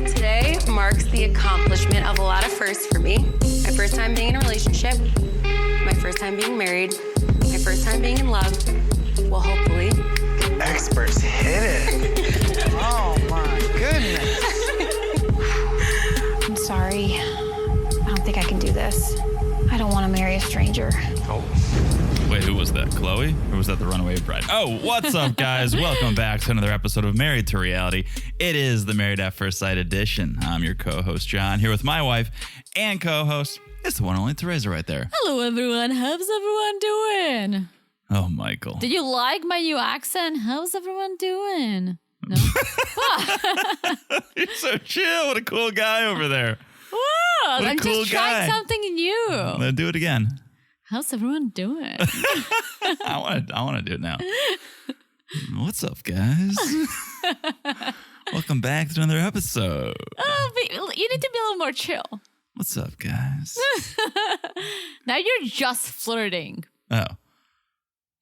Today marks the accomplishment of a lot of firsts for me. My first time being in a relationship, my first time being married, my first time being in love. Well, hopefully. Experts hit it. Oh my goodness. I'm sorry. I don't think I can do this. I don't want to marry a stranger. Oh. Wait, who was that? Chloe? Or was that the runaway bride? Oh, what's up, guys? Welcome back to another episode of Married to Reality. It is the Married at First Sight edition. I'm your co-host, John, here with my wife and co-host. It's the one and only Teresa right there. Hello, everyone. How's everyone doing? Oh, Michael. Did you like my new accent? How's everyone doing? No? You're so chill. What a cool guy over there. Wow, What a I'm cool just trying guy. something new. Let's do it again. How's everyone doing? I want to do it now. What's up, guys? Welcome back to another episode. You need to be a little more chill. What's up, guys? Now you're just flirting. Oh.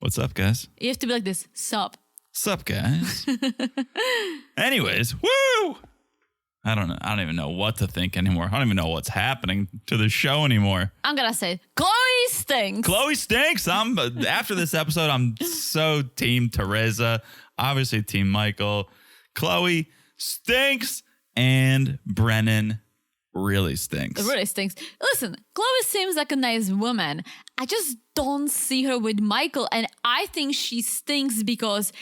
What's up, guys? You have to be like this. Sup. Sup, guys? Anyways, woo! I don't even know what to think anymore. I don't even know what's happening to the show anymore. I'm gonna say Chloe stinks. Chloe stinks. After this episode, I'm so team Teresa, obviously team Michael. Chloe stinks, and Brennan really stinks. It really stinks. Listen, Chloe seems like a nice woman. I just don't see her with Michael, and I think she stinks because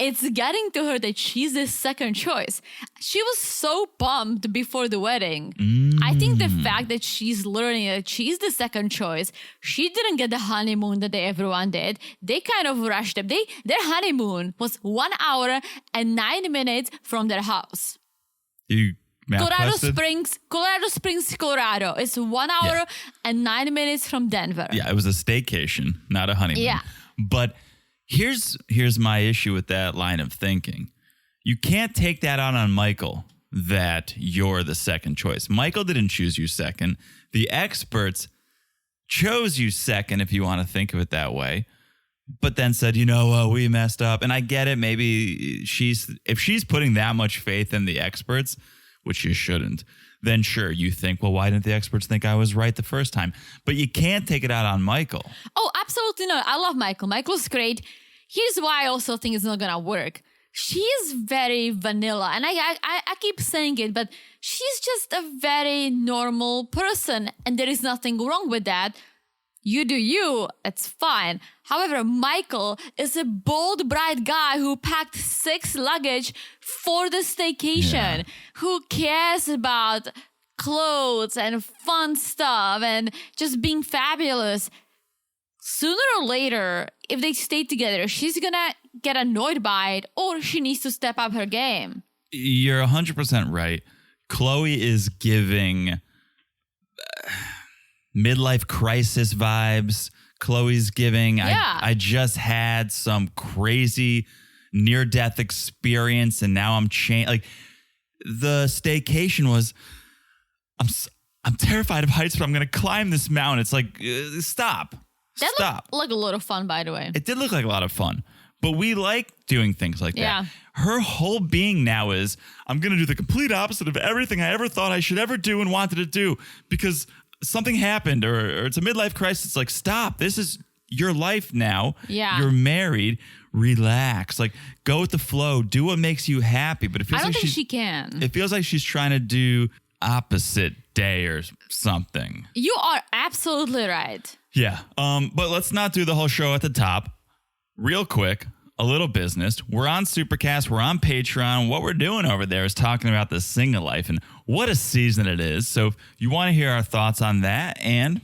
it's getting to her that she's the second choice. She was so pumped before the wedding. I think the fact that she's learning that she's the second choice, she didn't get the honeymoon that everyone did. They kind of rushed up. Their honeymoon was 1 hour and 9 minutes from their house. You Colorado quested? Springs, Colorado. It's 1 hour and 9 minutes from Denver. Yeah, it was a staycation, not a honeymoon. Yeah. But here's my issue with that line of thinking. You can't take that out on Michael that you're the second choice. Michael didn't choose you second. The experts chose you second, if you want to think of it that way, but then said, we messed up. And I get it. Maybe if she's putting that much faith in the experts, which you shouldn't, then sure, you think, well, why didn't the experts think I was right the first time? But you can't take it out on Michael. Oh, absolutely not. I love Michael. Michael's great. Here's why I also think it's not going to work. She is very vanilla. And I keep saying it, but she's just a very normal person. And there is nothing wrong with that. You do you, it's fine. However, Michael is a bold, bright guy who packed 6 luggage for the staycation, who cares about clothes and fun stuff and just being fabulous. Sooner or later, if they stay together, she's gonna get annoyed by it, or she needs to step up her game. You're 100% right. Chloe is giving midlife crisis vibes. Chloe's giving, I just had some crazy near-death experience and now I'm changed. Like, the staycation was, I'm terrified of heights, but I'm going to climb this mountain. It's like, stop. That looked like a lot of fun, by the way. It did look like a lot of fun, but we like doing things like that. Her whole being now is, I'm going to do the complete opposite of everything I ever thought I should ever do and wanted to do because something happened or it's a midlife crisis. It's like, stop. This is your life now. Yeah. You're married. Relax. Like, go with the flow. Do what makes you happy. But it feels I don't like think she can. It feels like she's trying to do opposite day or something. You are absolutely right. Yeah. But let's not do the whole show at the top. Real quick, a little business. We're on Supercast. We're on Patreon. What we're doing over there is talking about the single life and what a season it is. So if you want to hear our thoughts on that and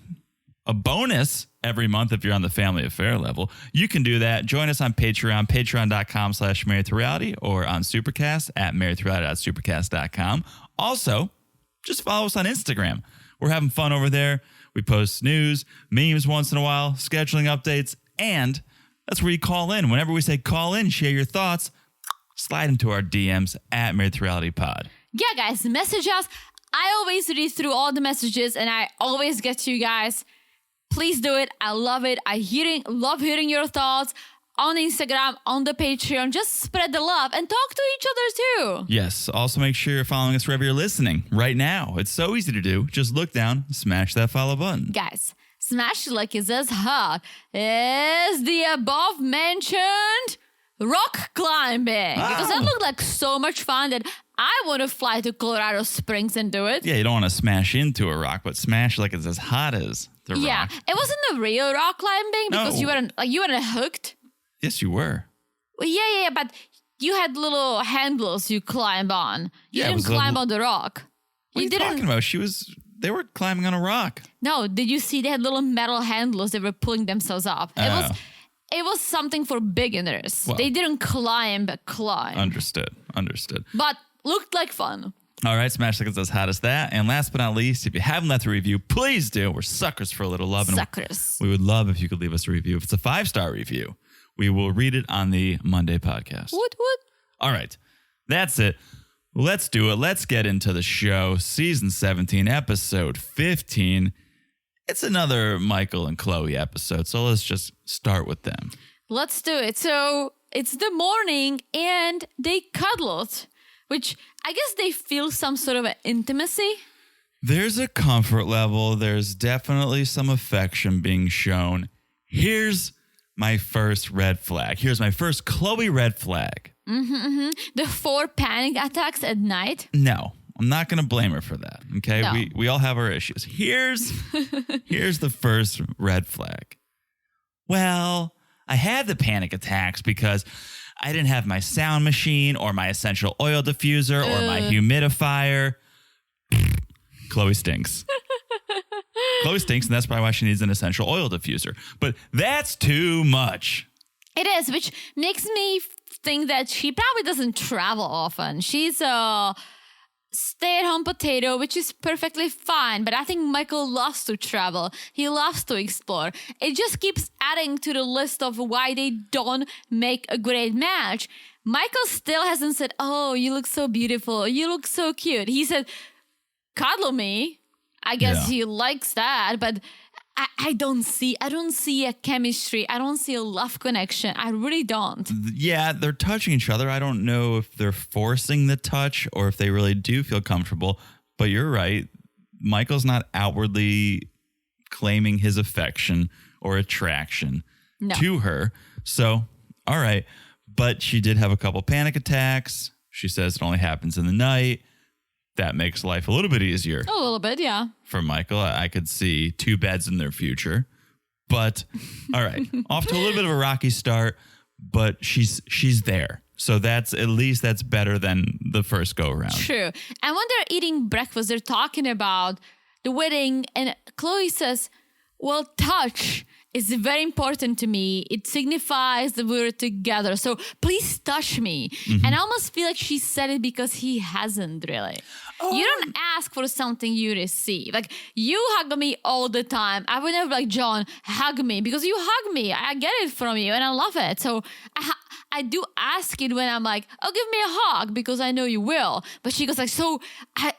a bonus every month if you're on the family affair level, you can do that. Join us on Patreon, patreon.com/marriedtoreality or on Supercast at marriedtoreality.supercast.com. Also, just follow us on Instagram. We're having fun over there. We post news, memes once in a while, scheduling updates, and that's where you call in. Whenever we say call in, share your thoughts, slide into our DMs at Married to Reality Pod. Yeah, guys, message us. I always read through all the messages and I always get to you guys. Please do it. I love it. I love hearing your thoughts. on Instagram, on the Patreon. Just spread the love and talk to each other too. Yes. Also, make sure you're following us wherever you're listening right now. It's so easy to do. Just look down, smash that follow button. Guys, smash like it's as hot as the above mentioned rock climbing. Because that looked like so much fun that I want to fly to Colorado Springs and do it. Yeah, you don't want to smash into a rock, but smash like it's as hot as the Yeah, rock. it wasn't a real rock climbing because No. you weren't hooked. Yes, you were. Well, yeah, but you had little handles you climb on. You Yeah, it didn't was climb on the rock. What are you didn't. talking about? They were climbing on a rock. No, did you see they had little metal handles that were pulling themselves up? It was something for beginners. Well, they didn't climb. Understood. But looked like fun. All right, smash like it's as hot as that. And last but not least, if you haven't left a review, please do. We're suckers for a little love. And Suckers. we would love if you could leave us a review. If it's a 5-star review, we will read it on the Monday podcast. What? All right, that's it. Let's do it. Let's get into the show. Season 17, episode 15. It's another Michael and Chloe episode, so let's just start with them. Let's do it. So it's the morning and they cuddled, which I guess they feel some sort of an intimacy. There's a comfort level. There's definitely some affection being shown. Here's my first red flag. Here's my first Chloe red flag. The 4 panic attacks at night. No, I'm not going to blame her for that. Okay, No. we all have our issues. Here's the first red flag. Well, I had the panic attacks because I didn't have my sound machine or my essential oil diffuser or my humidifier. Chloe stinks. Chloe stinks, and that's probably why she needs an essential oil diffuser. But that's too much. It is, which makes me think that she probably doesn't travel often. She's a stay-at-home potato, which is perfectly fine. But I think Michael loves to travel. He loves to explore. It just keeps adding to the list of why they don't make a great match. Michael still hasn't said, "Oh, you look so beautiful. You look so cute." He said, "Cuddle me." I guess he likes that, but I don't see a chemistry. I don't see a love connection. I really don't. Yeah, they're touching each other. I don't know if they're forcing the touch or if they really do feel comfortable. But you're right. Michael's not outwardly claiming his affection or attraction to her. So, all right. But she did have a couple panic attacks. She says it only happens in the night. That makes life a little bit easier. A little bit, yeah. For Michael, I could see 2 beds in their future. But all right, off to a little bit of a rocky start, but she's there. So that's better than the first go around. True. And when they're eating breakfast, they're talking about the wedding, and Chloe says, "Well, touch is very important to me. It signifies that we're together. So please touch me." And I almost feel like she said it because he hasn't really. You don't ask for something you receive. Like, you hug me all the time. I would never be like, "John, hug me," because you hug me. I get it from you and I love it. So I do ask it when I'm like, "Oh, give me a hug," because I know you will. But she goes like, "So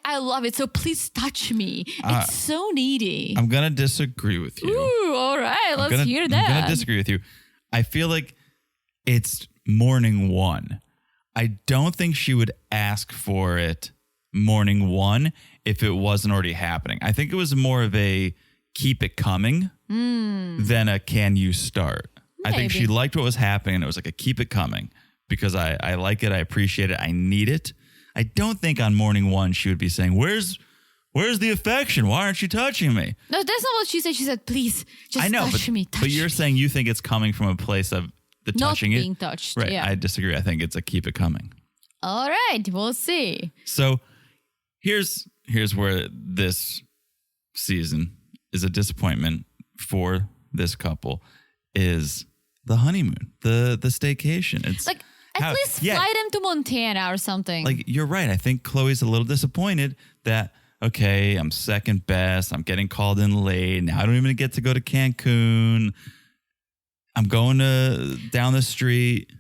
I love it. So please touch me." It's so needy. I'm going to disagree with you. Ooh, all right. Let's hear that. I'm going to disagree with you. I feel like it's morning 1. I don't think she would ask for it morning 1 if it wasn't already happening. I think it was more of a keep it coming than a can you start. I think she liked what was happening and it was like a keep it coming because I like it. I appreciate it. I need it. I don't think on morning 1 she would be saying, Where's the affection? Why aren't you touching me? No, that's not what she said. She said, "Please, just touch me. Touch but you're saying you think it's coming from a place of the not touching being it? touched. Right. Yeah. I disagree. I think it's a keep it coming. All right. We'll see. So here's where this season is a disappointment for this couple is the honeymoon, the staycation. It's Like, at least fly them to Montana or something. Like, you're right. I think Chloe's a little disappointed that, okay, I'm second best. I'm getting called in late. Now I don't even get to go to Cancun. I'm going down the street.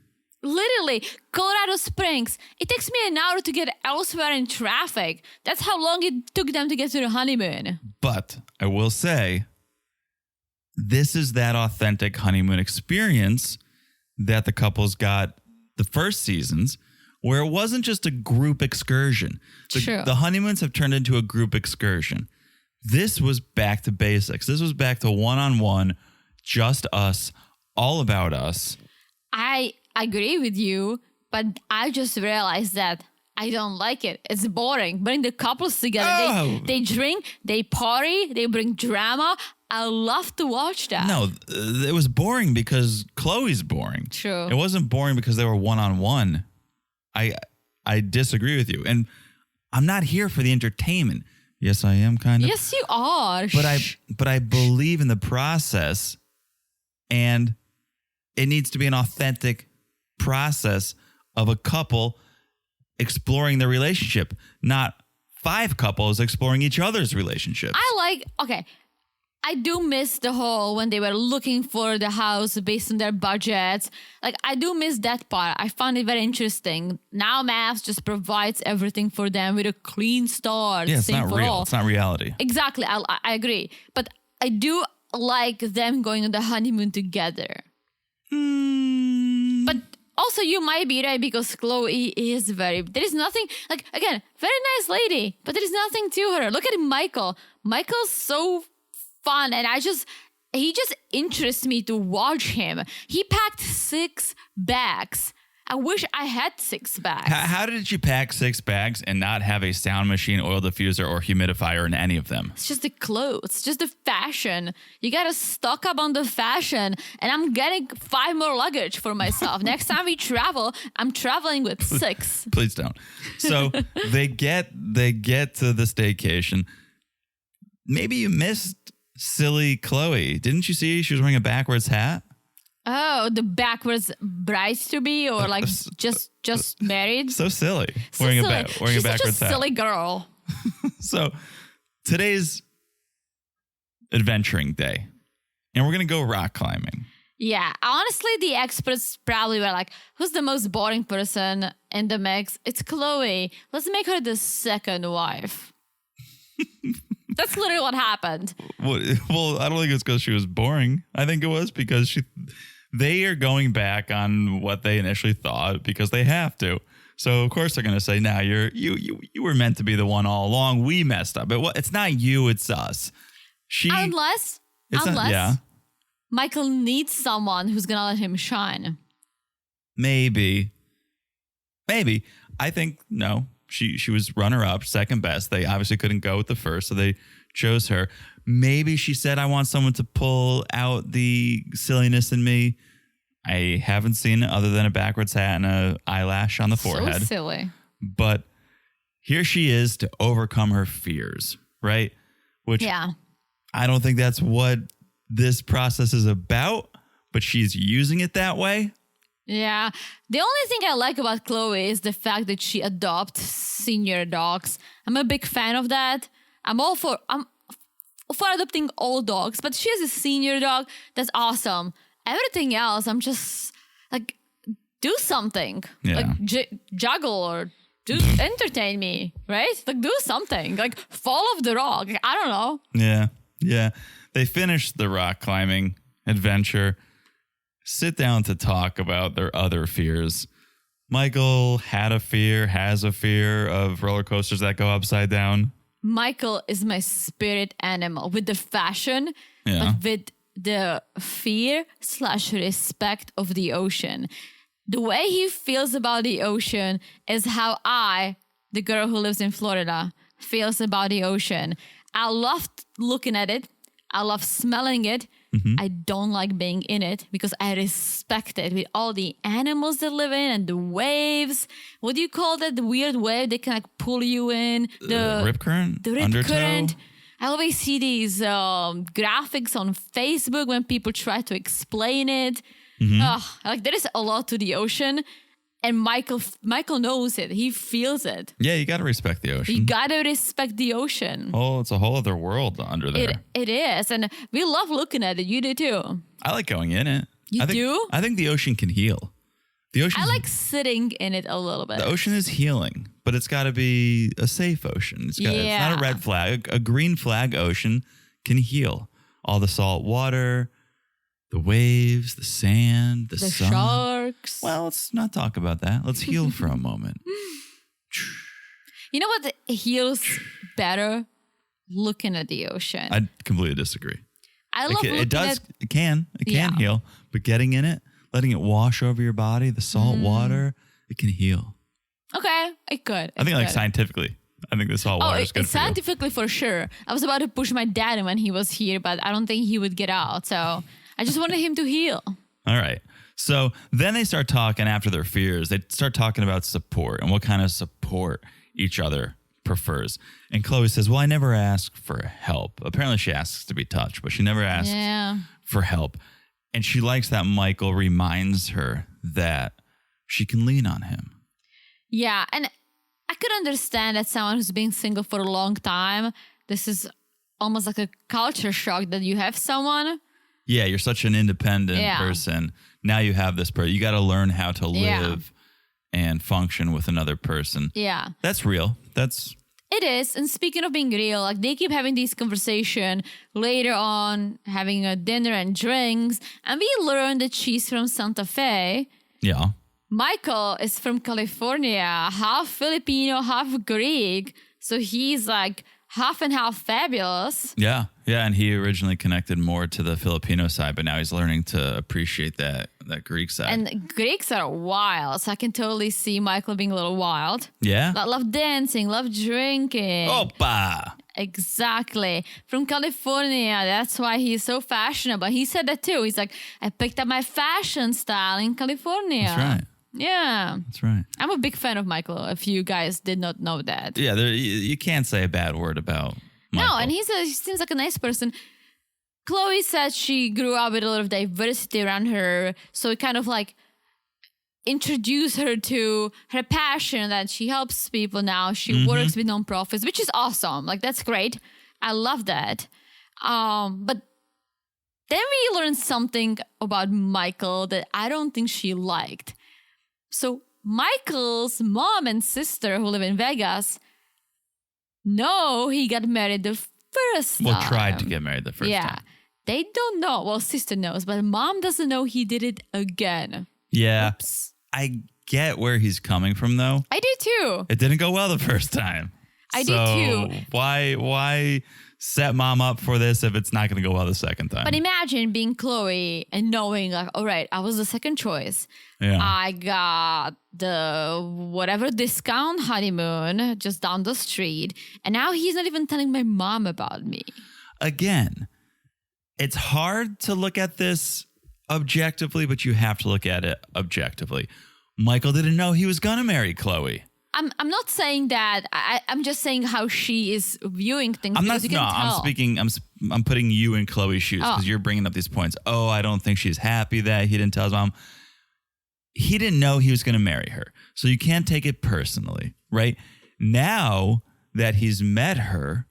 Literally, Colorado Springs. It takes me an hour to get elsewhere in traffic. That's how long it took them to get to the honeymoon. But I will say, this is that authentic honeymoon experience that the couples got the first seasons, where it wasn't just a group excursion. True. The honeymoons have turned into a group excursion. This was back to basics. This was back to one-on-one, just us, all about us. I agree with you, but I just realized that I don't like it. It's boring. Bring the couples together. Oh. They drink, they party, they bring drama. I love to watch that. No, it was boring because Chloe's boring. True. It wasn't boring because they were one-on-one. I disagree with you. And I'm not here for the entertainment. Yes, I am kind of. Yes, you are. But I believe in the process, and it needs to be an authentic process of a couple exploring their relationship, not 5 couples exploring each other's relationships. I do miss the whole when they were looking for the house based on their budgets. Like, I do miss that part. I found it very interesting. Now MAFS just provides everything for them with a clean start. Yeah, it's same not for real. all. It's not reality. Exactly. I agree. But I do like them going on the honeymoon together. But also, you might be right because Chloe is there is nothing, like, again, very nice lady, but there is nothing to her. Look at Michael. Michael's so fun, and he just interests me to watch him. He packed 6 bags. I wish I had 6 bags. How did you pack 6 bags and not have a sound machine, oil diffuser, or humidifier in any of them? It's just the clothes. It's just the fashion. You gotta stock up on the fashion. And I'm getting 5 more luggage for myself. Next time we travel, I'm traveling with 6. Please don't. So they get to the staycation. Maybe you missed silly Chloe. Didn't you see she was wearing a backwards hat? Oh, the backwards bride-to-be, or like just married? So silly. So wearing silly. a She's backwards such a hat. silly girl. So today's adventuring day, and we're going to go rock climbing. Yeah, honestly, the experts probably were like, who's the most boring person in the mix? It's Chloe. Let's make her the second wife. That's literally what happened. Well, I don't think it's because she was boring. I think it was because they are going back on what they initially thought because they have to. So of course they're going to say, "Nah, you were meant to be the one all along. We messed up. It's not you, it's us." Unless Michael needs someone who's going to let him shine. Maybe. I think no. She was runner-up, second best. They obviously couldn't go with the first, so they chose her. Maybe she said, "I want someone to pull out the silliness in me." I haven't seen it other than a backwards hat and an eyelash on the forehead. So silly. But here she is to overcome her fears, right? Which I don't think that's what this process is about, but she's using it that way. Yeah. The only thing I like about Chloe is the fact that she adopts senior dogs. I'm a big fan of that. I'm for adopting all dogs, but she has a senior dog. That's awesome. Everything else, I'm just like, do something. Yeah. Like juggle or entertain me, right? Like, do something. Like, fall off the rock. I don't know. Yeah. They finished the rock climbing adventure. Sit down to talk about their other fears. Michael has a fear of roller coasters that go upside down. Michael is my spirit animal with the fashion, but with the fear/respect of the ocean. The way he feels about the ocean is how I, the girl who lives in Florida, feels about the ocean. I love looking at it. I love smelling it. I don't like being in it because I respect it with all the animals that live in and the waves. What do you call that? The weird wave that can like pull you in. The rip current? The rip Undertow? current. I always see these graphics on Facebook when people try to explain it. Like there is a lot to the ocean. And Michael knows it. He feels it. Yeah, you got to respect the ocean. You got to respect the ocean. Oh, it's a whole other world under there. It is. And we love looking at it. You do too. I like going in it. You do? I think the ocean can heal. I like sitting in it a little bit. The ocean is healing, but it's got to be a safe ocean. It's not a red flag. A green flag ocean can heal. All the salt water, The waves, the sand, the sun. sharks. Well, let's not talk about that. Let's heal for a moment. You know what heals better? Looking at the ocean. I completely disagree. I love looking It does. at... It can Yeah. heal. But getting in it, letting it wash over your body, the salt water, it can heal. Okay, it could. I think, like, scientifically, I think the salt water is good it's for you. scientifically for sure. I was about to push my dad when he was here, but I don't think he would get out. So I just wanted him to heal. All right. So then they start talking after their fears. They start talking about support and what kind of support each other prefers. And Chloe says, well, I never ask for help. Apparently she asks to be touched, but she never asks for help. And she likes that Michael reminds her that she can lean on him. Yeah, and I could understand that someone who's been single for a long time, this is almost like a culture shock that you have someone. Yeah, you're such an independent person. Now you have this person. You got to learn how to live and function with another person. Yeah. That's real. It is. And speaking of being real, like they keep having these conversation later on, having a dinner and drinks. And we learned that she's from Santa Fe. Yeah. Michael is from California, half Filipino, half Greek. So he's like half and half fabulous. Yeah. Yeah. And he originally connected more to the Filipino side, but now he's learning to appreciate that Greek side. And Greeks are wild. So I can totally see Michael being a little wild. Yeah. Love dancing, love drinking. Opa. Exactly. From California. That's why he's so fashionable. He said that too. He's like, I picked up my fashion style in California. That's right. Yeah. That's right. I'm a big fan of Michael, if you guys did not know that. Yeah. You can't say a bad word about Michael. No, and he seems like a nice person. Chloe said she grew up with a lot of diversity around her. So it kind of like introduced her to her passion that she helps people now. She works with nonprofits, which is awesome. Like, that's great. I love that. But then we learned something about Michael that I don't think she liked. So Michael's mom and sister who live in Vegas know he got married the first time. Well, tried to get married the first Yeah. time. They don't know. Well, sister knows, but mom doesn't know he did it again. Yeah. Oops. I get where he's coming from, though. I do too. It didn't go well the first time. I do too. Why set mom up for this if it's not going to go well the second time? But imagine being Chloe and knowing like, all right, I was the second choice. Yeah. I got the whatever discount honeymoon just down the street. And now he's not even telling my mom about me. Again, it's hard to look at this objectively, but you have to look at it objectively. Michael didn't know he was going to marry Chloe. I'm not saying that. I'm just saying how she is viewing things. I'm putting you in Chloe's shoes because you're bringing up these points. Oh, I don't think she's happy that he didn't tell his mom. He didn't know he was going to marry her. So you can't take it personally, right? Now that he's met her,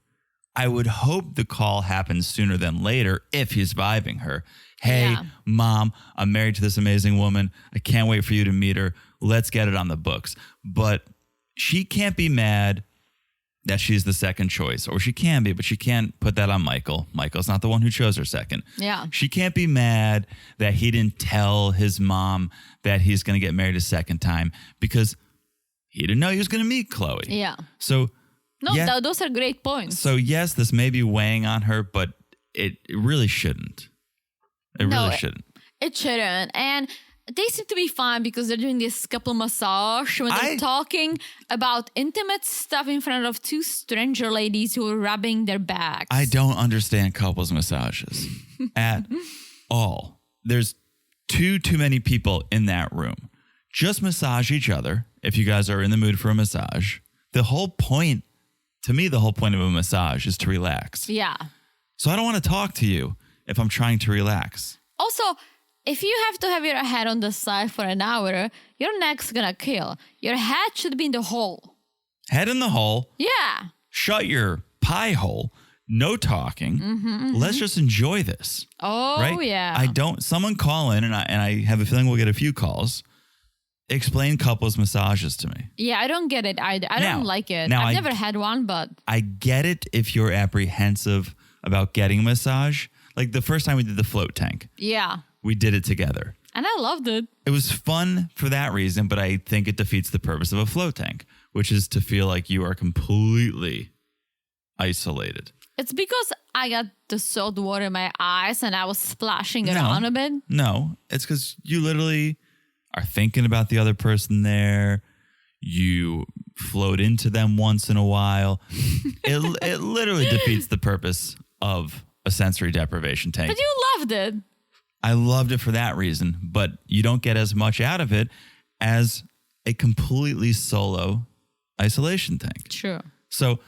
I would hope the call happens sooner than later if he's vibing her. Hey, mom, I'm married to this amazing woman. I can't wait for you to meet her. Let's get it on the books. But she can't be mad that she's the second choice, or she can be, but she can't put that on Michael. Michael's not the one who chose her second. Yeah. She can't be mad that he didn't tell his mom that he's going to get married a second time because he didn't know he was going to meet Chloe. Yeah. So, no, those are great points. So, yes, this may be weighing on her, but it really shouldn't. It really shouldn't. It shouldn't. And they seem to be fine because they're doing this couple massage when they're talking about intimate stuff in front of two stranger ladies who are rubbing their backs. I don't understand couples massages at all. There's too many people in that room. Just massage each other if you guys are in the mood for a massage. The whole point of a massage is to relax. Yeah. So I don't want to talk to you if I'm trying to relax. Also, if you have to have your head on the side for an hour, your neck's gonna kill. Your head should be in the hole. Head in the hole. Yeah. Shut your pie hole. No talking. Let's just enjoy this. Oh, right? yeah. Someone call in, and I have a feeling we'll get a few calls. Explain couples massages to me. Yeah, I don't get it either. I don't like it. I've never had one, but I get it if you're apprehensive about getting a massage. Like the first time we did the float tank. yeah. we did it together. And I loved it. It was fun for that reason, but I think it defeats the purpose of a float tank, which is to feel like you are completely isolated. It's because I got the salt water in my eyes and I was splashing around a bit. No, it's because you literally are thinking about the other person there. You float into them once in a while. It literally defeats the purpose of a sensory deprivation tank. But you loved it. I loved it for that reason, but you don't get as much out of it as a completely solo isolation tank. True. So,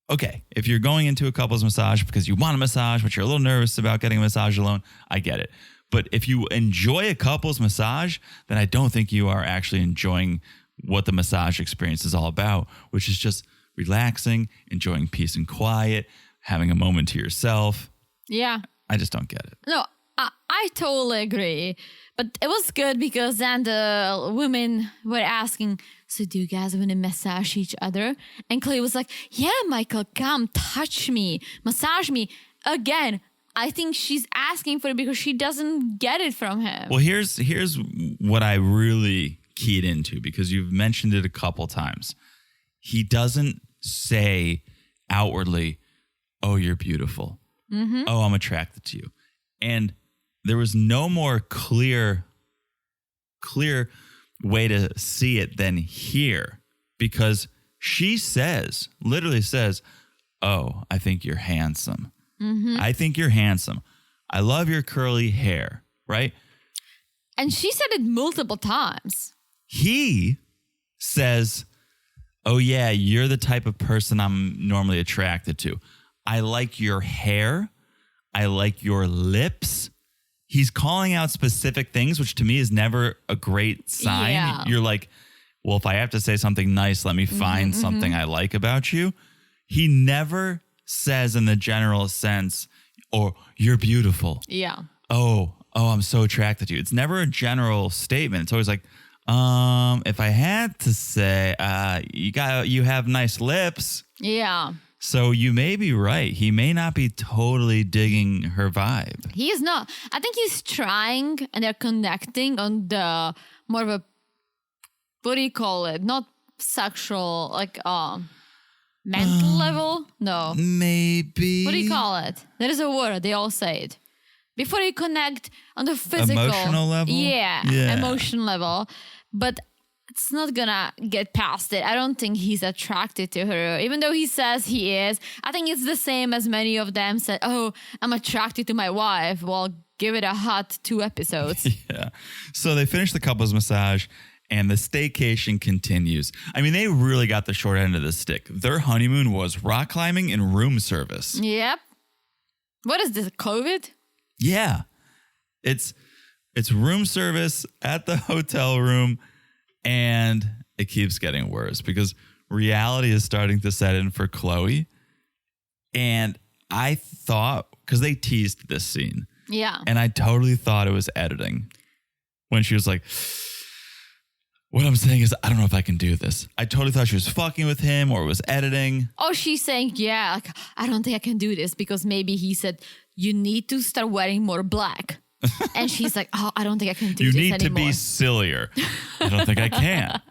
okay, if you're going into a couples massage because you want a massage, but you're a little nervous about getting a massage alone, I get it. But if you enjoy a couples massage, then I don't think you are actually enjoying what the massage experience is all about, which is just relaxing, enjoying peace and quiet, having a moment to yourself. Yeah. I just don't get it. No, I totally agree. But it was good because then the women were asking, so do you guys want to massage each other? And Clay was like, yeah, Michael, come touch me, massage me. Again, I think she's asking for it because she doesn't get it from him. Well, here's what I really keyed into, because you've mentioned it a couple times. He doesn't say outwardly, oh, you're beautiful. Mm-hmm. Oh, I'm attracted to you. And there was no more clear way to see it than here, because she literally says, oh, I think you're handsome. Mm-hmm. I think you're handsome. I love your curly hair, right? And she said it multiple times. He says, oh, yeah, you're the type of person I'm normally attracted to. I like your hair. I like your lips. He's calling out specific things, which to me is never a great sign. Yeah. You're like, well, if I have to say something nice, let me find something I like about you. He never says in the general sense, or you're beautiful. Yeah. Oh, I'm so attracted to you. It's never a general statement. It's always like, if I had to say, you have nice lips. Yeah. So you may be right. He may not be totally digging her vibe. He is not. I think he's trying and they're connecting on the more of a, what do you call it? Not sexual, like mental level? No. Maybe. What do you call it? There is a word. They all say it. Before you connect on the physical. Emotional level? Yeah. Emotion level. But it's not gonna get past it. I don't think he's attracted to her, even though he says he is. I think it's the same as many of them said, oh, I'm attracted to my wife. Well, give it a hot 2 episodes. Yeah. So they finish the couples massage and the staycation continues. I mean, they really got the short end of the stick. Their honeymoon was rock climbing and room service. Yep. What is this, COVID? Yeah. It's room service at the hotel room. And it keeps getting worse because reality is starting to set in for Chloe. And I thought, because they teased this scene. Yeah. And I totally thought it was editing when she was like, what I'm saying is, I don't know if I can do this. I totally thought she was fucking with him or it was editing. Oh, she's saying, yeah, like, I don't think I can do this because maybe he said, you need to start wearing more black. And she's like, oh, I don't think I can do this anymore. You need to be sillier. I don't think I can.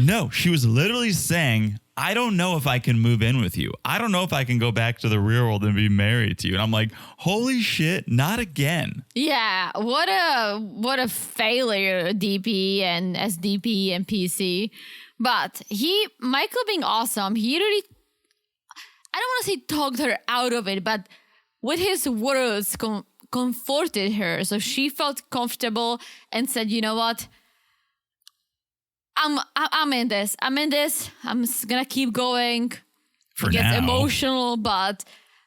No, she was literally saying, I don't know if I can move in with you. I don't know if I can go back to the real world and be married to you. And I'm like, holy shit, not again. Yeah, what a failure, DP and SDP and PC. But Michael being awesome, he really, I don't want to say talked her out of it, but with his words, comforted her, so she felt comfortable and said, you know what, I'm in this. I'm gonna keep going. For it gets now. Emotional, but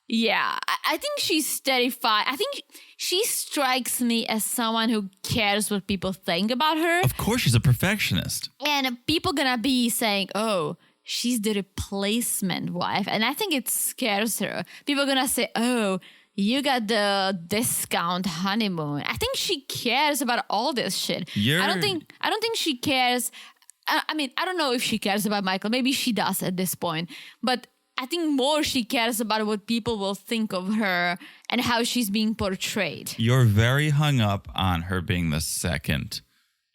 yeah, I think she's terrified. I think she strikes me as someone who cares what people think about her. Of course, she's a perfectionist. And people gonna be saying, oh, she's the replacement wife, and I think it scares her. People gonna say, oh, you got the discount honeymoon. I think she cares about all this shit. I don't think she cares. I mean, I don't know if she cares about Michael. Maybe she does at this point. But I think more she cares about what people will think of her and how she's being portrayed. You're very hung up on her being the second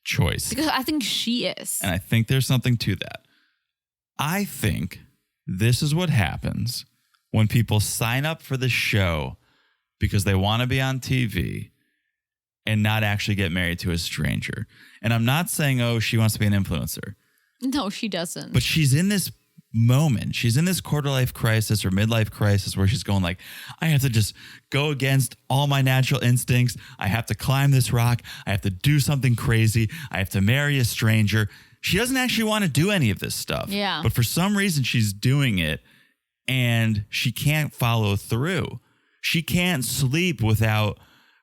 choice. Because I think she is. And I think there's something to that. I think this is what happens when people sign up for the show because they want to be on TV and not actually get married to a stranger. And I'm not saying, oh, she wants to be an influencer. No, she doesn't. But she's in this moment. She's in this quarter life crisis or midlife crisis where she's going like, I have to just go against all my natural instincts. I have to climb this rock. I have to do something crazy. I have to marry a stranger. She doesn't actually want to do any of this stuff. Yeah. But for some reason, she's doing it and she can't follow through. She can't sleep without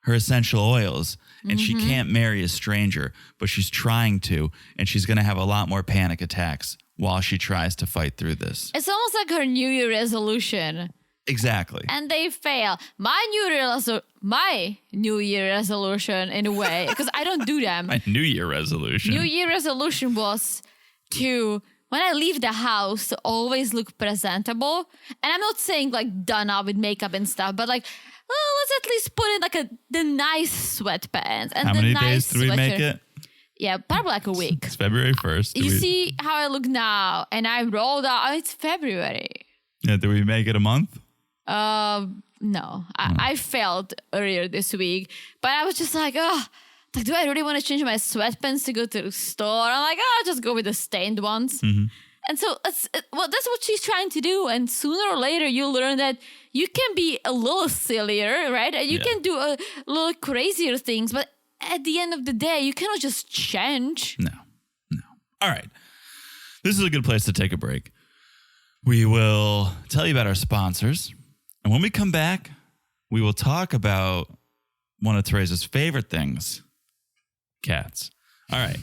her essential oils and she can't marry a stranger, but she's trying to, and she's going to have a lot more panic attacks while she tries to fight through this. It's almost like her New Year resolution. Exactly. And they fail. My New Year resolution, in a way, because I don't do them. My New Year resolution. New Year resolution was to, when I leave the house, to always look presentable. And I'm not saying like done up with makeup and stuff, but like, well, let's at least put in like the nice sweatpants and How the many nice days do we make sweater. it? Yeah, probably like a week. It's February 1st. You see how I look now, and I rolled out. Oh, it's February. Yeah, do we make it a month? No, I failed earlier this week, but I was just like, oh, like, do I really want to change my sweatpants to go to the store? I'm like, oh, I'll just go with the stained ones. And so that's what she's trying to do. And sooner or later, you learn that you can be a little sillier, right? And you can do a little crazier things, but at the end of the day, you cannot just change. No. All right. This is a good place to take a break. We will tell you about our sponsors. And when we come back, we will talk about one of Teresa's favorite things, cats. All right.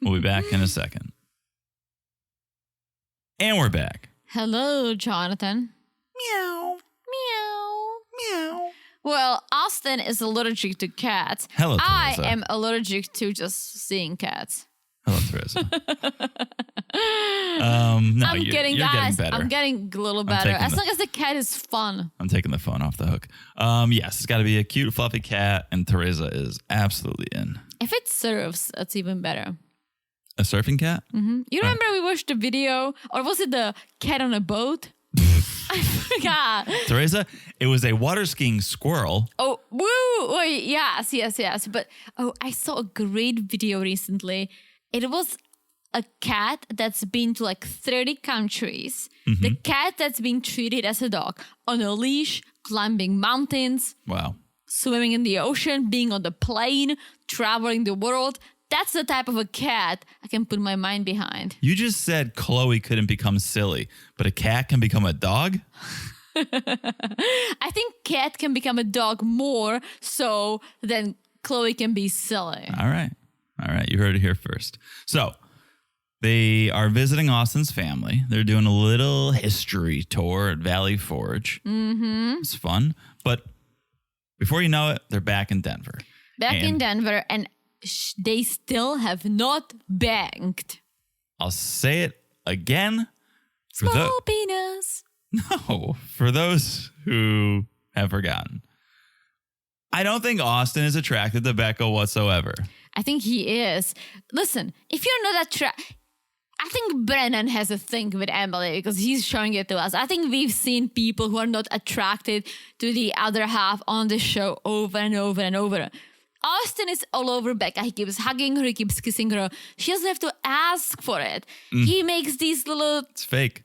We'll be back in a second. And we're back. Hello, Jonathan. Meow. Meow. Well, Austin is allergic to cats. Hello, I Teresa. am allergic to just seeing cats. Hello, Teresa. No, I'm you're getting better. I'm getting a little better. taking As the- long as the cat is fun. I'm taking the phone off the hook. Yes, it's got to be a cute, fluffy cat, and Teresa is absolutely in. If it serves, that's even better. A surfing cat? You remember we watched the video, or was it the cat on a boat? I forgot. Teresa, it was a water skiing squirrel. Oh, woo! Oh, yes. But I saw a great video recently. It was a cat that's been to like 30 countries. The cat that's been treated as a dog on a leash, climbing mountains, Wow. swimming in the ocean, being on the plane, traveling the world. That's the type of a cat I can put my mind behind. You just said Chloe couldn't become silly, but a cat can become a dog? I think cat can become a dog more so than Chloe can be silly. All right. You heard it here first. So they are visiting Austin's family. They're doing a little history tour at Valley Forge. It's fun. But before you know it, they're back in Denver. In Denver, and they still have not banked. I'll say it again. Small penis. No, for those who have forgotten. I don't think Austin is attracted to Becca whatsoever. I think he is. Listen, if you're not attracted, I think Brennan has a thing with Emily because he's showing it to us. I think we've seen people who are not attracted to the other half on the show over and over and over. Austin is all over Becca. He keeps hugging her. He keeps kissing her. She doesn't have to ask for it. He makes these little... It's fake.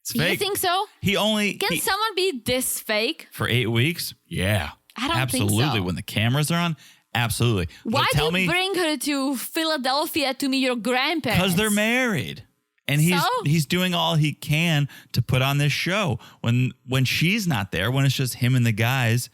It's fake. You think so? Can someone be this fake? For 8 weeks? Yeah. I don't think Absolutely. so. When the cameras are on? Absolutely. Why But tell do you me, bring her to Philadelphia to meet your grandparents? because they're married. And he's doing all he can to put on this show. When she's not there, when it's just him and the guys,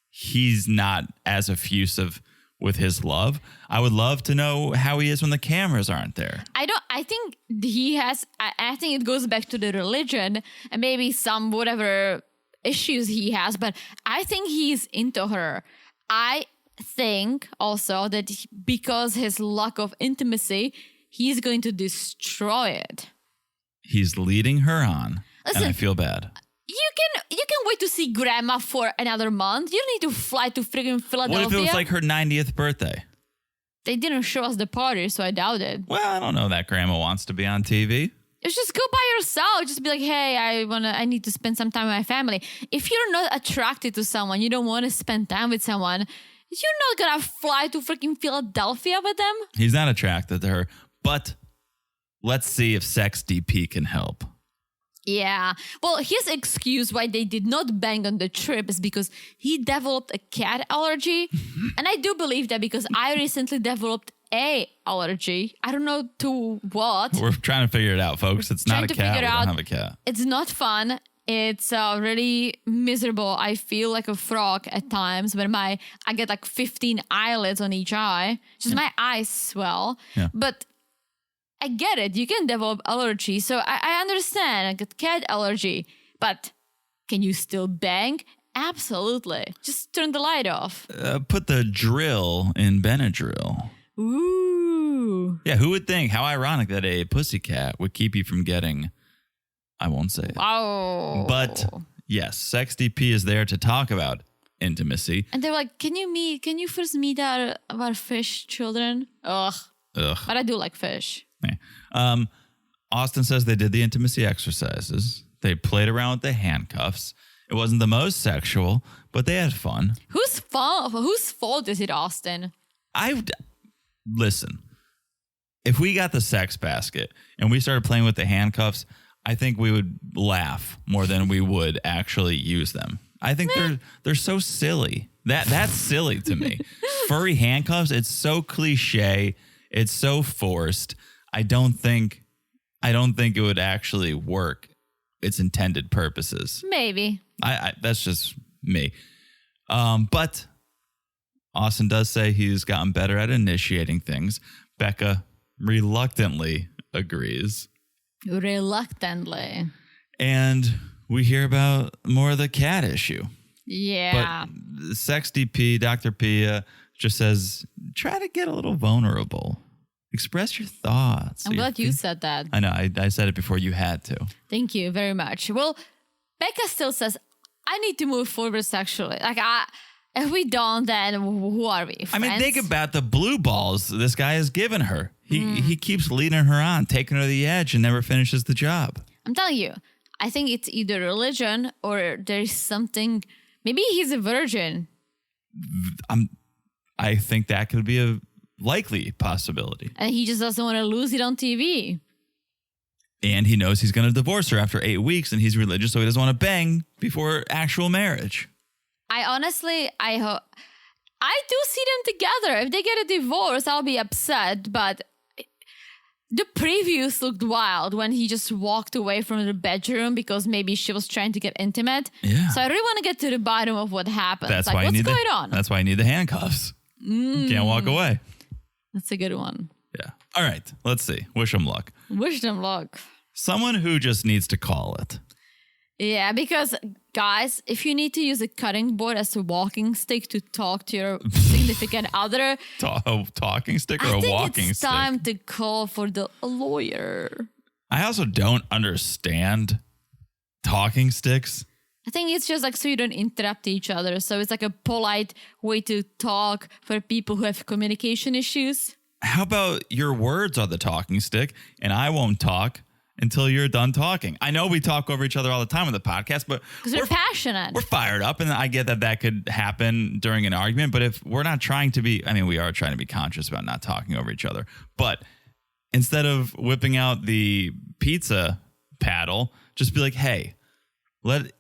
he's not as effusive with his love. I would love to know how he is when the cameras aren't there. I think he has, I think it goes back to the religion and maybe some whatever issues he has, but I think he's into her. I think also that because his lack of intimacy, he's going to destroy it. He's leading her on, Listen, and I feel bad. You can wait to see grandma for another month. You don't need to fly to friggin' Philadelphia. What if it was like her 90th birthday? They didn't show us the party, so I doubt it. Well, I don't know that grandma wants to be on TV. It's just go by yourself. Just be like, hey, I need to spend some time with my family. If you're not attracted to someone, you don't want to spend time with someone, you're not gonna fly to freaking Philadelphia with them. He's not attracted to her, but let's see if Sex DP can help. Yeah. Well, his excuse why they did not bang on the trip is because he developed a cat allergy. And I do believe that because I recently developed a allergy. I don't know to what. We're trying to figure it out, folks. It's not a cat. We don't have a cat. It's not fun. It's really miserable. I feel like a frog at times when I get like 15 eyelids on each eye. Just my eyes swell. Yeah. But I get it. You can develop allergy. So I understand. I get cat allergy. But can you still bang? Absolutely. Just turn the light off. Put the drill in Benadryl. Ooh. Yeah, who would think? How ironic that a pussycat would keep you from getting, I won't say it. Wow. But yes, Sex DP is there to talk about intimacy. And they're like, can you first meet our fish children? Ugh. But I do like fish. Yeah. Austin says they did the intimacy exercises. They played around with the handcuffs. It wasn't the most sexual, but they had fun. Whose fault is it, Austin? Listen, if we got the sex basket and we started playing with the handcuffs, I think we would laugh more than we would actually use them. I think they're so silly. That's silly to me. Furry handcuffs, it's so cliche. It's so forced. I don't think it would actually work its intended purposes. Maybe. I that's just me. But Austin does say he's gotten better at initiating things. Becca reluctantly agrees. Reluctantly. And we hear about more of the cat issue. Yeah. But Sex DP, Dr. Pia, just says, try to get a little vulnerable. Express your thoughts. I'm glad you said that. I know. I said it before you had to. Thank you very much. Well, Becca still says, I need to move forward sexually. Like, if we don't, then who are we? Friends? I mean, think about the blue balls this guy has given her. He keeps leading her on, taking her to the edge, and never finishes the job. I'm telling you, I think it's either religion or there's something. Maybe he's a virgin. I think that could be a likely possibility. And he just doesn't want to lose it on TV. And he knows he's going to divorce her after 8 weeks, and he's religious, so he doesn't want to bang before actual marriage. I do see them together. If they get a divorce, I'll be upset. But the previews looked wild when he just walked away from the bedroom because maybe she was trying to get intimate. Yeah. So I really want to get to the bottom of what happened. That's like, why what's going on? That's why you need the handcuffs. You can't walk away. That's a good one. Yeah. All right. Let's see. Wish him luck. Wish them luck. Someone who just needs to call it. Yeah, because guys, if you need to use a cutting board as a walking stick to talk to your significant other, A talking stick or I a think walking it's stick? time to call for the lawyer. I also don't understand talking sticks. I think it's just like so you don't interrupt each other. So it's like a polite way to talk for people who have communication issues. How about your words are the talking stick and I won't talk until you're done talking? I know we talk over each other all the time on the podcast, but Because we're passionate. We're fired up, and I get that could happen during an argument, but if we're not trying to be, I mean, we are trying to be conscious about not talking over each other, but instead of whipping out the pizza paddle, just be like, hey, let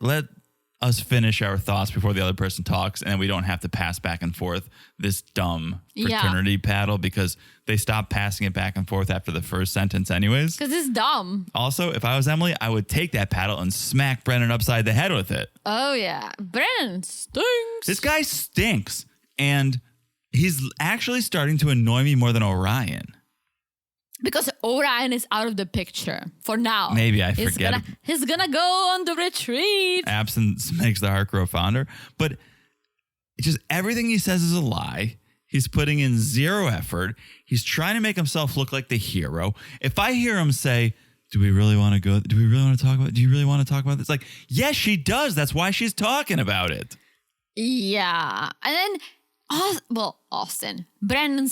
us finish our thoughts before the other person talks, and we don't have to pass back and forth this dumb fraternity paddle because they stopped passing it back and forth after the first sentence anyways. Because it's dumb. Also, if I was Emily, I would take that paddle and smack Brennan upside the head with it. Oh, yeah. Brennan stinks. This guy stinks, and he's actually starting to annoy me more than Orion. Because Orion is out of the picture for now. Maybe I forget. He's gonna go on the retreat. Absence makes the heart grow fonder. But it's just everything he says is a lie. He's putting in zero effort. He's trying to make himself look like the hero. If I hear him say, do we really want to go? Do we really want to talk about? Do you really want to talk about this? Like, yes, she does. That's why she's talking about it. Yeah. And then, Austin, Brandon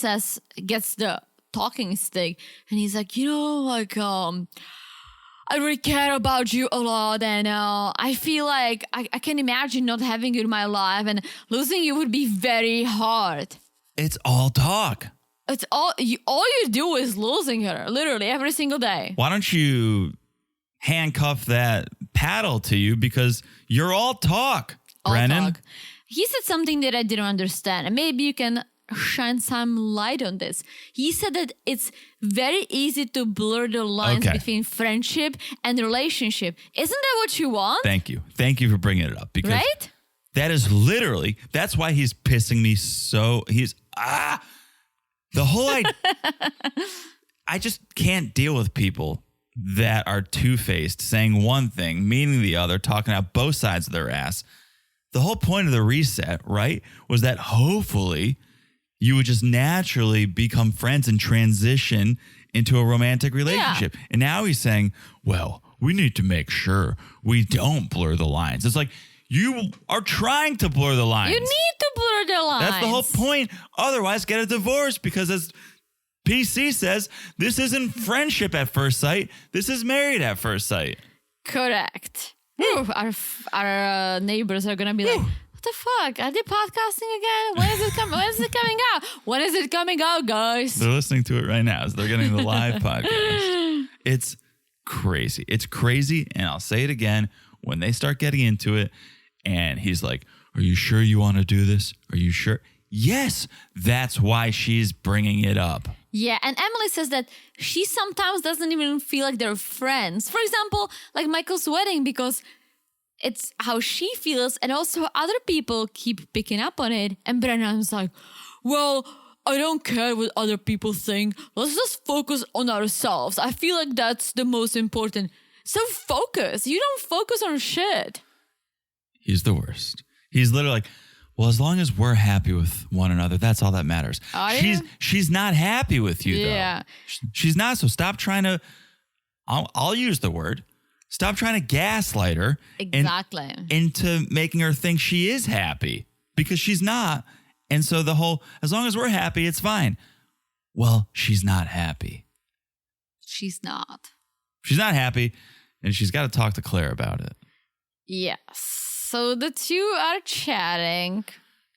gets the talking stick, and he's like, I really care about you a lot, and I feel like I can imagine not having you in my life, and losing you would be very hard. It's all talk. It's all you do is losing her, literally every single day. Why don't you handcuff that paddle to you, because you're all talk, Brennan. Talk. He said something that I didn't understand, and maybe you can shine some light on this. He said that it's very easy to blur the lines between friendship and relationship. Isn't that what you want? Thank you for bringing it up, because right? That is literally, that's why he's pissing me so, the whole idea, I just can't deal with people that are two-faced, saying one thing, meaning the other, talking out both sides of their ass. The whole point of the reset, right, was that hopefully you would just naturally become friends and transition into a romantic relationship. Yeah. And now he's saying, well, we need to make sure we don't blur the lines. It's like, you are trying to blur the lines. You need to blur the lines. That's the whole point. Otherwise, get a divorce, because as PC says, this isn't friendship at first sight. This is married at first sight. Correct. Ooh, our neighbors are going to be like, what the fuck? Are they podcasting again? When is it coming? When is it coming out? When is it coming out, guys? They're listening to it right now. So they're getting the live podcast. It's crazy. It's crazy. And I'll say it again. When they start getting into it and he's like, are you sure you want to do this? Are you sure? Yes. That's why she's bringing it up. Yeah, and Emily says that she sometimes doesn't even feel like they're friends. For example, like Michael's wedding, because it's how she feels, and also other people keep picking up on it. And Brennan's like, well, I don't care what other people think. Let's just focus on ourselves. I feel like that's the most important. So focus. You don't focus on shit. He's the worst. He's literally like, well, as long as we're happy with one another, that's all that matters. She's not happy with you, though. She's not. So stop trying to, I'll use the word, stop trying to gaslight her into making her think she is happy, because she's not. And so the whole, as long as we're happy, it's fine. Well, she's not happy. She's not. She's not happy, and she's got to talk to Claire about it. Yes. So the two are chatting.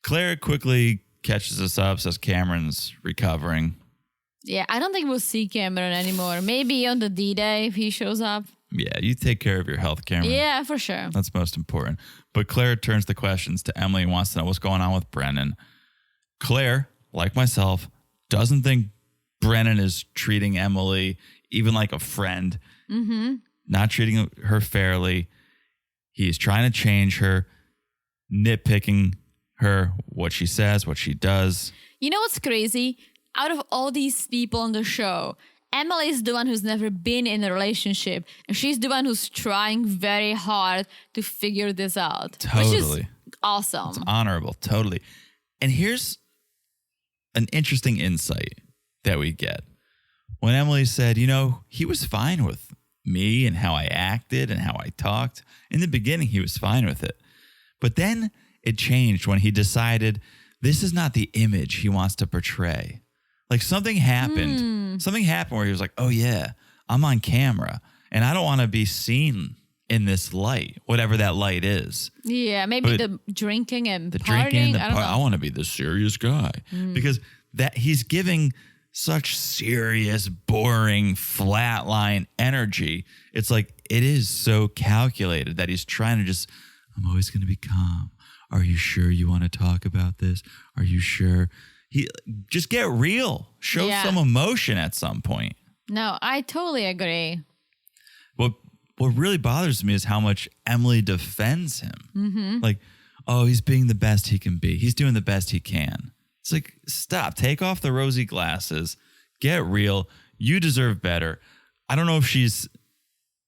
Claire quickly catches us up, says Cameron's recovering. Yeah, I don't think we'll see Cameron anymore. Maybe on the D-Day if he shows up. Yeah, you take care of your health, Cameron. Yeah, for sure. That's most important. But Claire turns the questions to Emily and wants to know what's going on with Brennan. Claire, like myself, doesn't think Brennan is treating Emily even like a friend. Mm-hmm. Not treating her fairly. He's trying to change her, nitpicking her, what she says, what she does. You know what's crazy? Out of all these people on the show, Emily is the one who's never been in a relationship. And she's the one who's trying very hard to figure this out. Totally. Which is awesome. It's honorable. Totally. And here's an interesting insight that we get. When Emily said, he was fine with me and how I acted and how I talked. In the beginning, he was fine with it. But then it changed when he decided this is not the image he wants to portray. Like something happened. Something happened where he was like, oh yeah, I'm on camera and I don't want to be seen in this light, whatever that light is. Yeah, maybe the drinking and partying. I want to be the serious guy because that he's giving such serious, boring, flatline energy. It's like it is so calculated that he's trying to just, I'm always going to be calm. Are you sure you want to talk about this? Are you sure? Just get real. Show some emotion at some point. No, I totally agree. What really bothers me is how much Emily defends him. Mm-hmm. Like, oh, he's being the best he can be. He's doing the best he can. It's like, stop. Take off the rosy glasses. Get real. You deserve better. I don't know if she's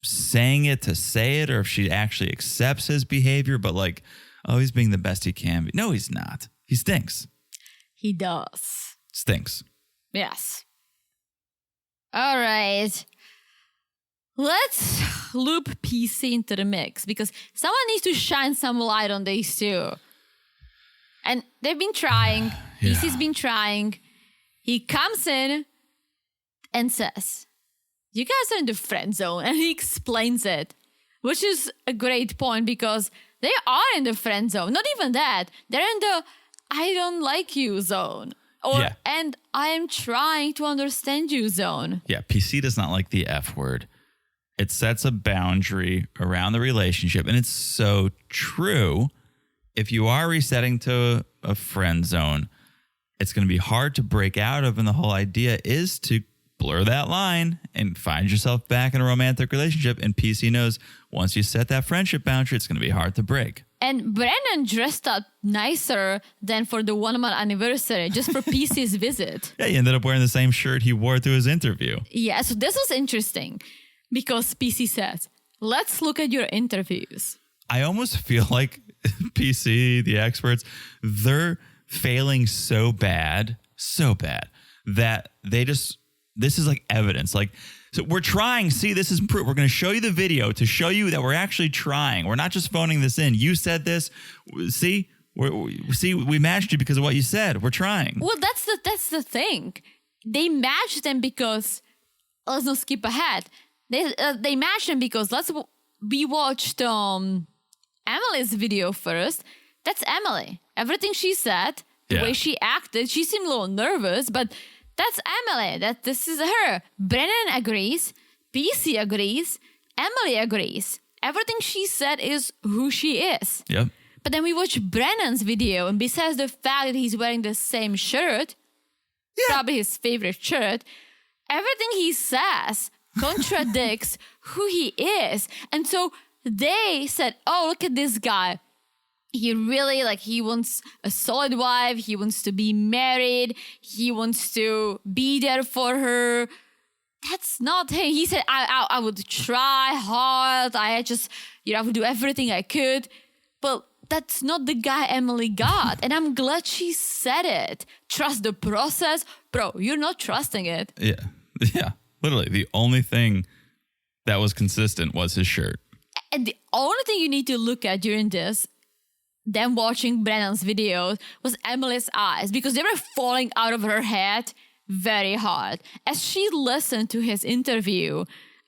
saying it to say it or if she actually accepts his behavior, but like, oh, he's being the best he can be. No, he's not. He stinks. He does. Stinks. Yes. All right. let's loop PC into the mix because someone needs to shine some light on these two. And they've been trying. Yeah. PC's been trying. He comes in and says, you guys are in the friend zone. And he explains it, which is a great point because they are in the friend zone. Not even that. They're in the I don't like you zone. And I am trying to understand you zone. Yeah, PC does not like the F word. It sets a boundary around the relationship. And it's so true. If you are resetting to a friend zone, it's going to be hard to break out of. And the whole idea is to blur that line and find yourself back in a romantic relationship. And PC knows once you set that friendship boundary, it's going to be hard to break. And Brennan dressed up nicer than for the 1 month anniversary, just for PC's visit. Yeah, he ended up wearing the same shirt he wore to his interview. Yeah, so this was interesting because PC says, let's look at your interviews. I almost feel like PC, the experts, they're failing so bad that they just, this is like evidence. Like, so we're trying, see, this is proof. We're going to show you the video to show you that we're actually trying. We're not just phoning this in. You said this. See, we matched you because of what you said. We're trying. Well, that's the thing. They matched them because, let's not skip ahead. They matched them because we watched Emily's video first. That's Emily. Everything she said, the way she acted, she seemed a little nervous, but that's Emily. That this is her. Brennan agrees. PC agrees. Emily agrees. Everything she said is who she is. Yep. But then we watch Brennan's video, and besides the fact that he's wearing the same shirt, probably his favorite shirt, everything he says contradicts who he is. And so they said, oh, look at this guy. He really, he wants a solid wife. He wants to be married. He wants to be there for her. That's not him. He said, I would try hard. I would do everything I could. But that's not the guy Emily got. And I'm glad she said it. Trust the process. Bro, you're not trusting it. Yeah. Yeah. Literally, the only thing that was consistent was his shirt. And the only thing you need to look at during this, them watching Brennan's videos, was Emily's eyes because they were falling out of her head very hard. As she listened to his interview,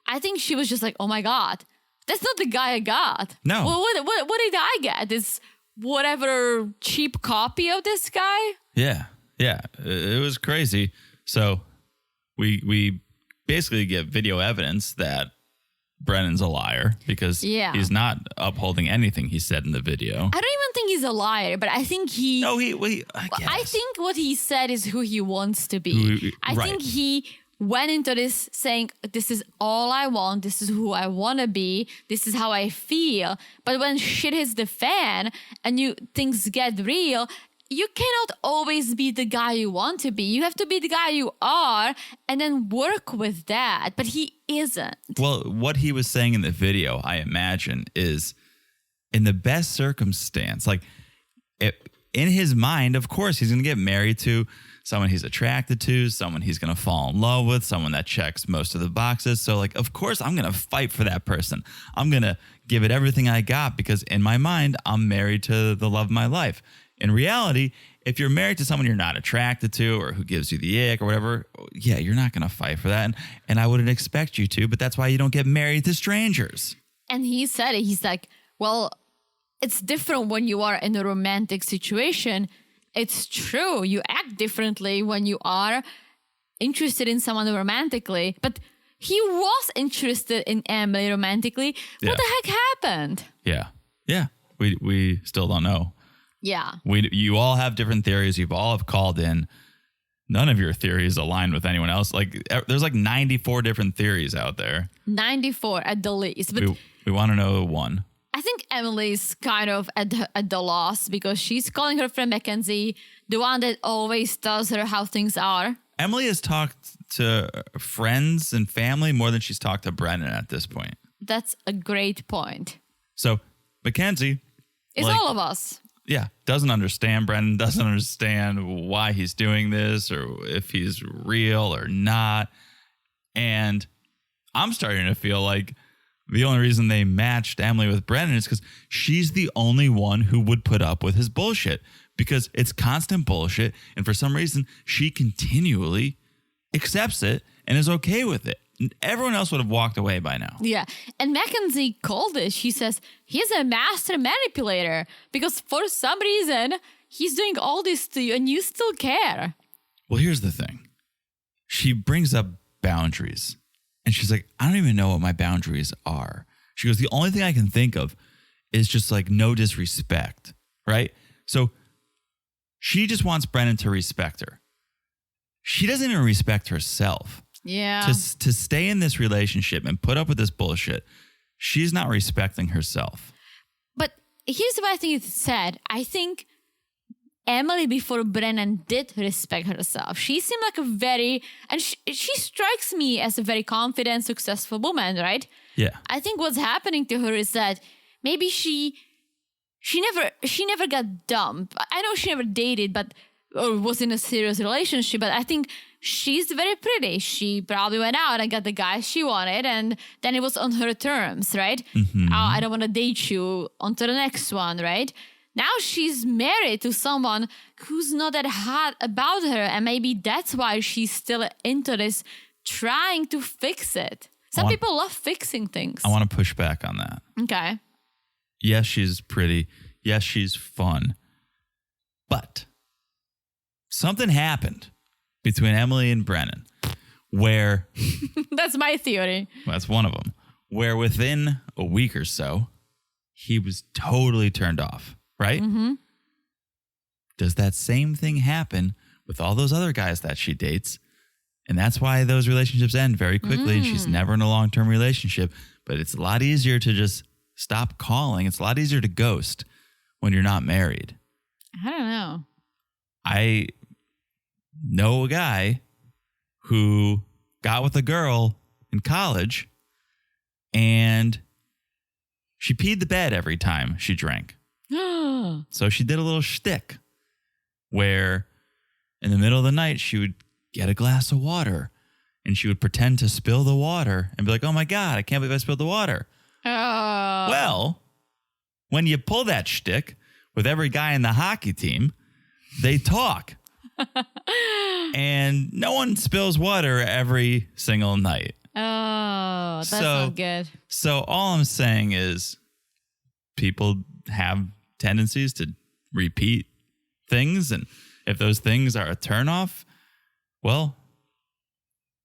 I think she was just like, oh my God, that's not the guy I got. No. Well, what did I get? This whatever cheap copy of this guy? Yeah. Yeah. It was crazy. So we basically get video evidence that Brennan's a liar because he's not upholding anything he said in the video. I don't even think he's a liar, but I think he... No, I think what he said is who he wants to be. I think he went into this saying, this is all I want, this is who I want to be, this is how I feel. But when shit hits the fan and things get real, you cannot always be the guy you want to be. You have to be the guy you are and then work with that. But he isn't. Well, what he was saying in the video, I imagine, is in the best circumstance, in his mind, of course, he's going to get married to someone he's attracted to, someone he's going to fall in love with, someone that checks most of the boxes. So, of course, I'm going to fight for that person. I'm going to give it everything I got because in my mind, I'm married to the love of my life. In reality, if you're married to someone you're not attracted to or who gives you the ick or whatever, you're not going to fight for that. And I wouldn't expect you to, but that's why you don't get married to strangers. And he said it. He's like, well, it's different when you are in a romantic situation. It's true. You act differently when you are interested in someone romantically. But he was interested in Emily romantically. What the heck happened? Yeah. Yeah. We still don't know. Yeah. You all have different theories. You've all have called in. None of your theories align with anyone else. There's 94 different theories out there. 94 at the least. But we want to know one. I think Emily's kind of at the loss because she's calling her friend Mackenzie, the one that always tells her how things are. Emily has talked to friends and family more than she's talked to Brennan at this point. That's a great point. So Mackenzie... It's all of us. Yeah, doesn't understand Brennan, doesn't understand why he's doing this or if he's real or not. And I'm starting to feel like the only reason they matched Emily with Brennan is because she's the only one who would put up with his bullshit, because it's constant bullshit. And for some reason, she continually accepts it and is okay with it. Everyone else would have walked away by now. Yeah. And Mackenzie called it. She says he's a master manipulator because for some reason he's doing all this to you and you still care. Well, here's the thing. She brings up boundaries and she's like, I don't even know what my boundaries are. She goes, the only thing I can think of is just like no disrespect, right? So she just wants Brennan to respect her. She doesn't even respect herself. Yeah. To stay in this relationship and put up with this bullshit, she's not respecting herself. But here's what I think is sad. I think Emily before Brennan did respect herself. She seemed like a very, and she strikes me as a very confident, successful woman, right? Yeah. I think what's happening to her is that maybe she never got dumped. I know she never dated, or was in a serious relationship, but I think she's very pretty. She probably went out and got the guy she wanted, and then it was on her terms, right? Mm-hmm. Oh, I don't want to date you, on to the next one, right? Now she's married to someone who's not that hot about her, and maybe that's why she's still into this, trying to fix it. Some people love fixing things. I want to push back on that. Okay. Yes, she's pretty. Yes, she's fun. But something happened between Emily and Brennan where... That's my theory. That's one of them. Where within a week or so, he was totally turned off, right? Mm-hmm. Does that same thing happen with all those other guys that she dates? And that's why those relationships end very quickly and she's never in a long-term relationship. But it's a lot easier to just stop calling. It's a lot easier to ghost when you're not married. I don't know. I know a guy who got with a girl in college and she peed the bed every time she drank. So she did a little shtick where in the middle of the night, she would get a glass of water and she would pretend to spill the water and be like, oh my God, I can't believe I spilled the water. Well, when you pull that shtick with every guy in the hockey team, they talk. And no one spills water every single night. Oh, that's not good. So all I'm saying is people have tendencies to repeat things. And if those things are a turnoff, well,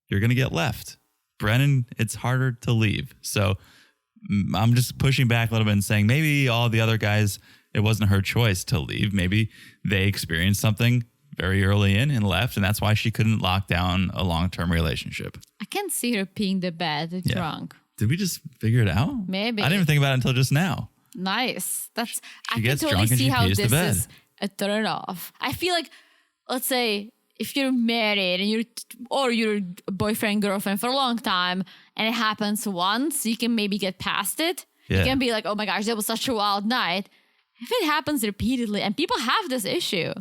you're going to get left. Brennan, it's harder to leave. So I'm just pushing back a little bit and saying maybe all the other guys, it wasn't her choice to leave. Maybe they experienced something very early in and left, and that's why she couldn't lock down a long-term relationship. I can see her peeing the bed drunk. Did we just figure it out? Maybe. I didn't even think about it until just now. Nice. I can gets totally drunk and see she how pees the this bed. is a turn off. I feel like, let's say, if you're married and you're boyfriend, girlfriend for a long time and it happens once, you can maybe get past it. Yeah. You can be like, oh my gosh, that was such a wild night. If it happens repeatedly, and people have this issue.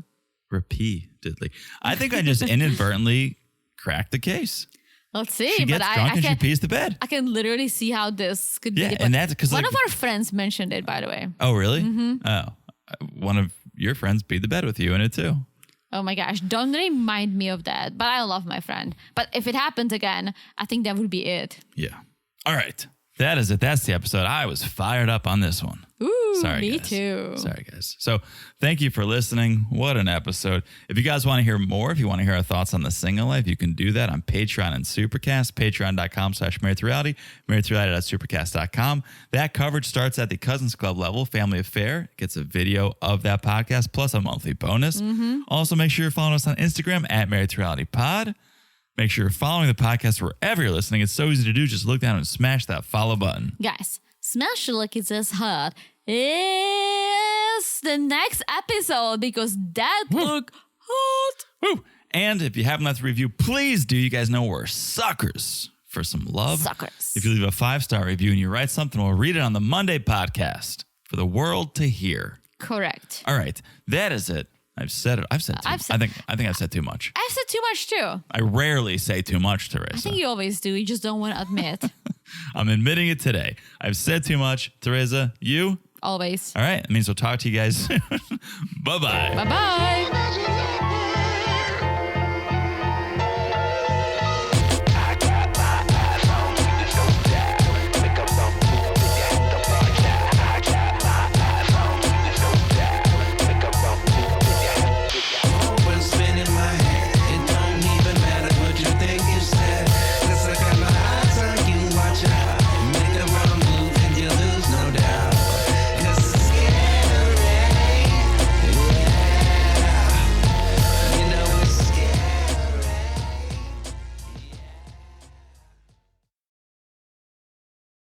Repeatedly. I think I just inadvertently cracked the case. Let's see. She gets drunk and she pees the bed. I can literally see how this could be. Yeah, and that's because one of our friends mentioned it, by the way. Oh, really? Mm-hmm. Oh, one of your friends peed the bed with you in it too. Oh my gosh, don't remind me of that. But I love my friend. But if it happens again, I think that would be it. Yeah. All right. That is it. That's the episode. I was fired up on this one. Ooh, Sorry, me guys. too. Sorry, guys. So thank you for listening. What an episode. If you guys want to hear more, if you want to hear our thoughts on the single life, you can do that on Patreon and Supercast, patreon.com/marriedtoreality, marriedtoreality.supercast.com. That coverage starts at the Cousins Club level, Family Affair. It gets a video of that podcast plus a monthly bonus. Also, make sure you're following us on Instagram at Married to Reality Pod. Make sure you're following the podcast wherever you're listening. It's so easy to do. Just look down and smash that follow button. Guys, smash it like it's as hard is the next episode because that look hot. Woo! And if you haven't left a review, please do. You guys know we're suckers for some love. Suckers. If you leave a 5-star review and you write something, we'll read it on the Monday podcast for the world to hear. Correct. All right. That is it. I've said it. I think I've said too much. I've said too much too. I rarely say too much, Teresa. I think you always do. You just don't want to admit. I'm admitting it today. I've said too much. Teresa, you? Always. All right. That means we'll talk to you guys soon. Bye-bye. Bye-bye.